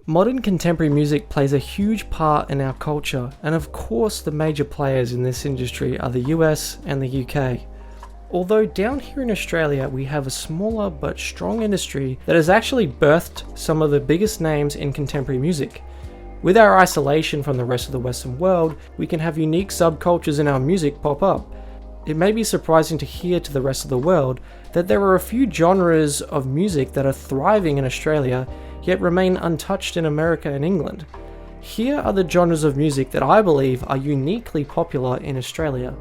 Modern contemporary music plays a huge part in our culture, and of course the major players in this industry are the US and the UK. Although down here in Australia we have a smaller but strong industry that has actually birthed some of the biggest names in contemporary music. With our isolation from the rest of the Western world, we can have unique subcultures in our music pop up. It may be surprising to hear to the rest of the world that there are a few genres of music that are thriving in Australia yet remain untouched in America and England. Here are the genres of music that I believe are uniquely popular in Australia.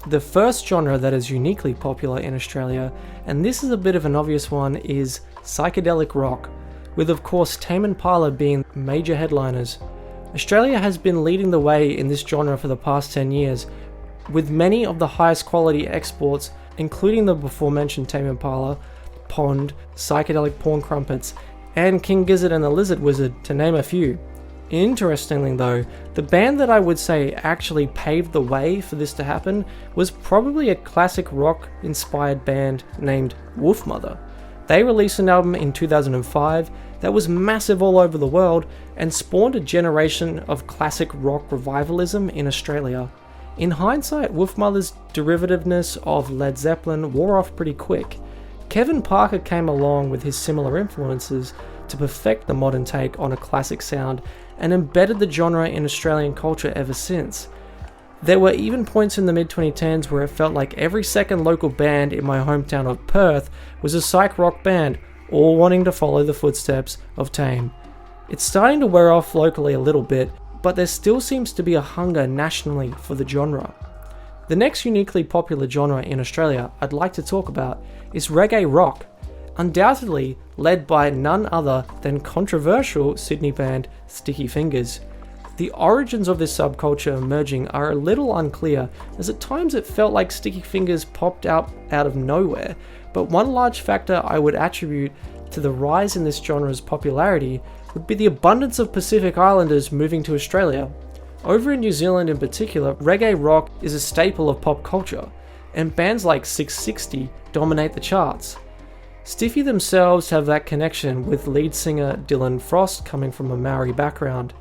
The first genre that is uniquely popular in Australia, and this is a bit of an obvious one, is psychedelic rock, with of course Tame Impala being major headliners. Australia has been leading the way in this genre for the past 10 years, with many of the highest quality exports, including the before mentioned Tame Impala, Pond, Psychedelic Porn Crumpets, and King Gizzard and the Lizard Wizard, to name a few. Interestingly though, the band that I would say actually paved the way for this to happen was probably a classic rock inspired band named Wolfmother. They released an album in 2005 that was massive all over the world and spawned a generation of classic rock revivalism in Australia. In hindsight, Wolfmother's derivativeness of Led Zeppelin wore off pretty quick. Kevin Parker came along with his similar influences to perfect the modern take on a classic sound and embedded the genre in Australian culture ever since. There were even points in the mid-2010s where it felt like every second local band in my hometown of Perth was a psych rock band, all wanting to follow the footsteps of Tame. It's starting to wear off locally a little bit, but there still seems to be a hunger nationally for the genre. The next uniquely popular genre in Australia I'd like to talk about is Reggae Rock, undoubtedly led by none other than controversial Sydney band Sticky Fingers. The origins of this subculture emerging are a little unclear, as at times it felt like Sticky Fingers popped out of nowhere, but one large factor I would attribute to the rise in this genre's popularity would be the abundance of Pacific Islanders moving to Australia. Over in New Zealand in particular, reggae rock is a staple of pop culture, and bands like 660 dominate the charts. Stiffy themselves have that connection with lead singer Dylan Frost coming from a Maori background.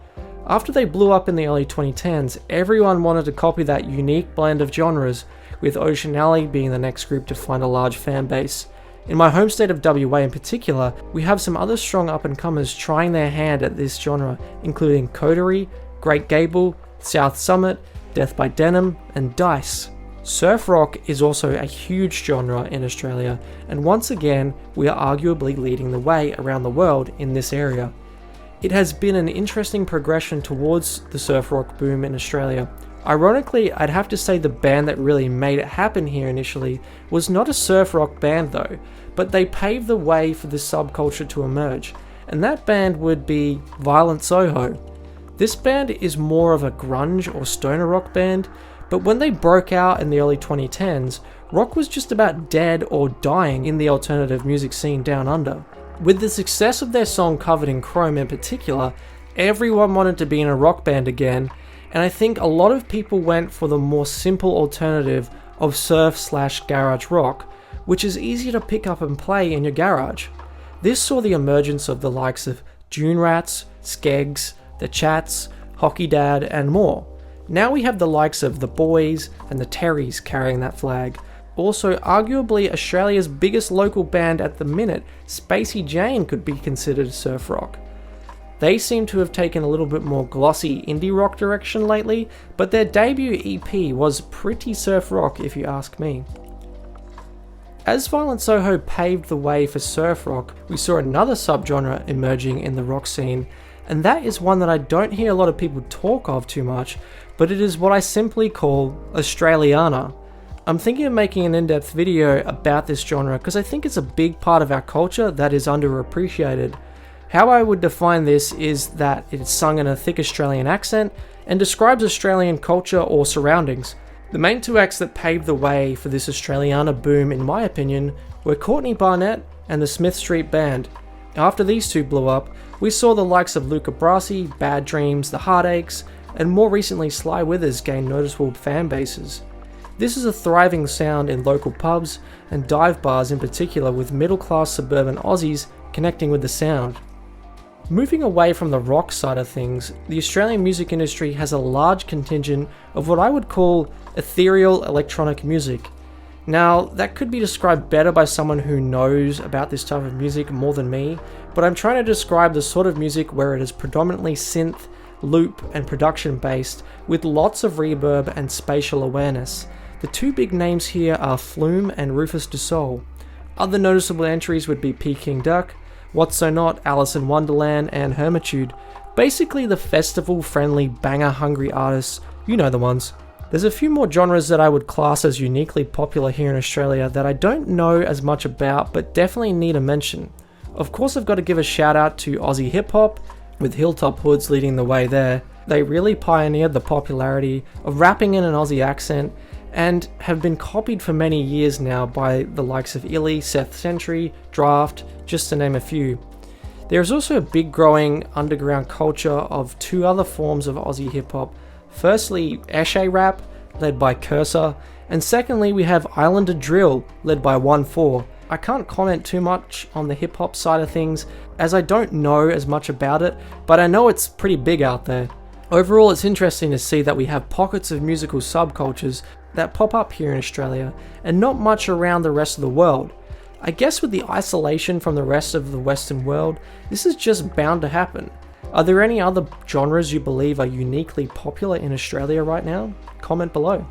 After they blew up in the early 2010s, everyone wanted to copy that unique blend of genres, with Ocean Alley being the next group to find a large fan base. In my home state of WA in particular, we have some other strong up-and-comers trying their hand at this genre, including Coterie, Great Gable, South Summit, Death by Denim, and Dice. Surf rock is also a huge genre in Australia, and once again, we are arguably leading the way around the world in this area. It has been an interesting progression towards the surf rock boom in Australia. Ironically, I'd have to say the band that really made it happen here initially was not a surf rock band though, but they paved the way for this subculture to emerge, and that band would be Violent Soho. This band is more of a grunge or stoner rock band, but when they broke out in the early 2010s, rock was just about dead or dying in the alternative music scene down under. With the success of their song Covered in Chrome in particular, everyone wanted to be in a rock band again, and I think a lot of people went for the more simple alternative of surf/garage rock, which is easier to pick up and play in your garage. This saw the emergence of the likes of Dune Rats, Skeggs, The Chats, Hockey Dad, and more. Now we have the likes of The Boys and the Terrys carrying that flag. Also, arguably Australia's biggest local band at the minute, Spacey Jane, could be considered surf rock. They seem to have taken a little bit more glossy indie rock direction lately, but their debut EP was pretty surf rock if you ask me. As Violent Soho paved the way for surf rock, we saw another subgenre emerging in the rock scene, and that is one that I don't hear a lot of people talk of too much, but it is what I simply call Australiana. I'm thinking of making an in-depth video about this genre because I think it's a big part of our culture that is underappreciated. How I would define this is that it's sung in a thick Australian accent and describes Australian culture or surroundings. The main two acts that paved the way for this Australiana boom, in my opinion, were Courtney Barnett and the Smith Street Band. After these two blew up, we saw the likes of Luca Brasi, Bad Dreams, The Heartaches, and more recently Sly Withers gain noticeable fan bases. This is a thriving sound in local pubs and dive bars in particular, with middle-class suburban Aussies connecting with the sound. Moving away from the rock side of things, the Australian music industry has a large contingent of what I would call ethereal electronic music. Now, that could be described better by someone who knows about this type of music more than me, but I'm trying to describe the sort of music where it is predominantly synth, loop, and production based, with lots of reverb and spatial awareness. The two big names here are Flume and Rufus Du Sol. Other noticeable entries would be Peking Duck, What's So Not, Alice in Wonderland, and Hermitude. Basically the festival-friendly, banger-hungry artists, you know the ones. There's a few more genres that I would class as uniquely popular here in Australia that I don't know as much about, but definitely need a mention. Of course, I've got to give a shout out to Aussie Hip Hop, with Hilltop Hoods leading the way there. They really pioneered the popularity of rapping in an Aussie accent, and have been copied for many years now by the likes of Illy, Seth Century, Draft, just to name a few. There is also a big growing underground culture of two other forms of Aussie hip hop. Firstly, Eshe rap, led by Cursor, and secondly we have Islander drill, led by 1-4. I can't comment too much on the hip hop side of things, as I don't know as much about it, but I know it's pretty big out there. Overall, it's interesting to see that we have pockets of musical subcultures that pop up here in Australia, and not much around the rest of the world. I guess with the isolation from the rest of the Western world, this is just bound to happen. Are there any other genres you believe are uniquely popular in Australia right now? Comment below.